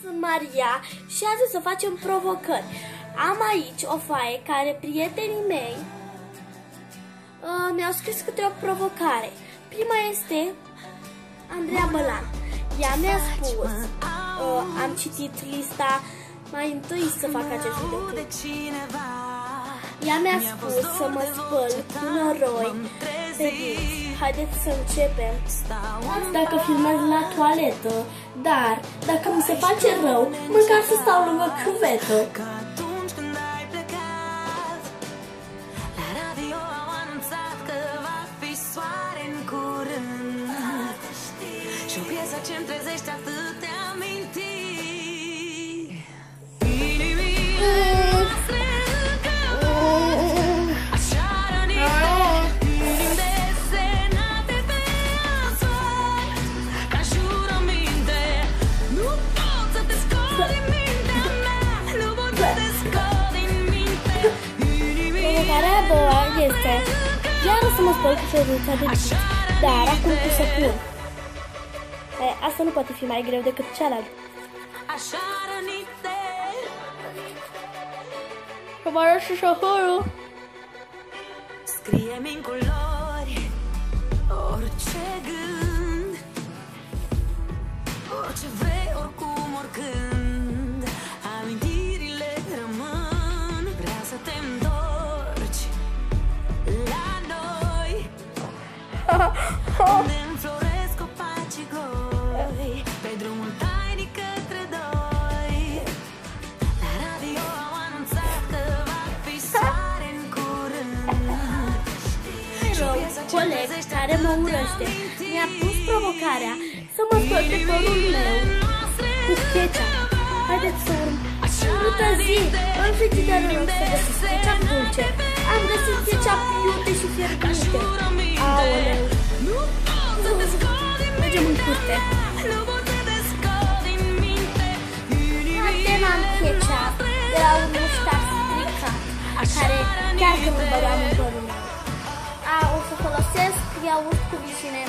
Sunt Maria și azi o să facem provocări. Am aici o foaie care prietenii mei mi-au scris câte o provocare. Prima este Andreea Bălan. Ea mi-a spus, am citit lista mai întâi să fac acest videoclip. Ea mi-a spus să mă spăl cu noroi pe dinți. Haideți să începem. Dacă filmez la toaletă, dar dacă mi se face rău, măcar să stau lângă chiuvetă. Și o piesă ce-mi trezește atâtea amintiri. Așa rănite, inimi desenate pe asfalt, ca jurăminte. Nu pot să te scot din mintea mea, nu pot să te scot din minte. Provocarea a doua este iar o să mă spăl cu feruța de dinți, dar acum cu săpun. Asta nu poate fi mai greu decât cealaltă. Așa rănite, Că mă arăt și șoforul. scrie-mi în culori orice gând, orice vrei, oricum, oricând. Amintirile rămân, vreau să te întorci la noi, unde înfloresc copacii goi, pe drumul tainic către doi. La radio au anunțat că va fi soare în curând. Rău, coleg care mă urăște mi-a pus provocarea să mă spăl pe părul meu cu ketchup. Haideți să urmăm. Într-o zi, în frigiderul meu să găsesc ketchup dulce. Am găsit ketchup iute și fierbinte. Aoleu! Mergem în curte. Acum am ketchup de la un muștar stricat, care chiar că mă băgam în părul meu. O să folosesc iaurt cu vișine.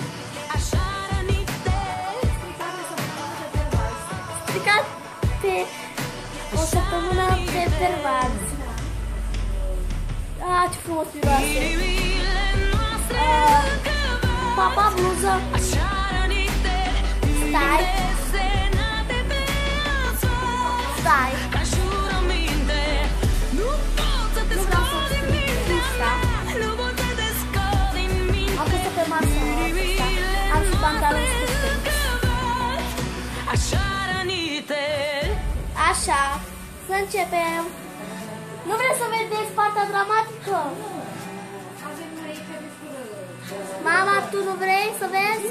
Stricat pe o săptămână pe pervanți. Ce frumos miroase. Papa, bluză. Stai. Stai. Nu vreau să stric lista. Am pus-o pe masă asta. Am și pantaloni scurte. Așa, să începem. Nu vreți să vedeți partea dramatică? Mama, tu nu vrei să vezi?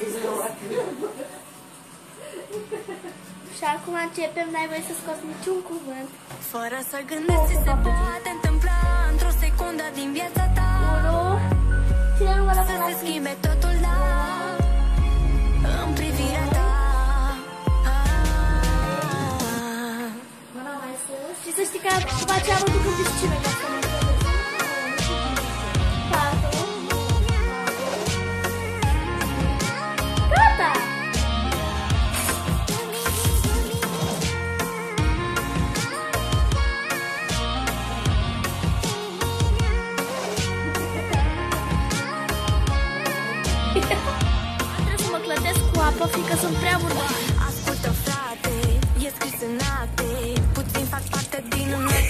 Și acum începem, n-ai voie să scoți niciun cuvânt. Fără să gândesc ce se poate întâmpla într-o secundă din viața ta. 1. Cine nu mă Să se schimbe totul, da, în privirea ta. Și să știi că după aceea mă duc în piscină. 4. Gata! Trebuie să mă clătesc cu apă, fiindcă sunt prea urmări. Ascultă, frate, e scris în acte, puțin fac parte din un alt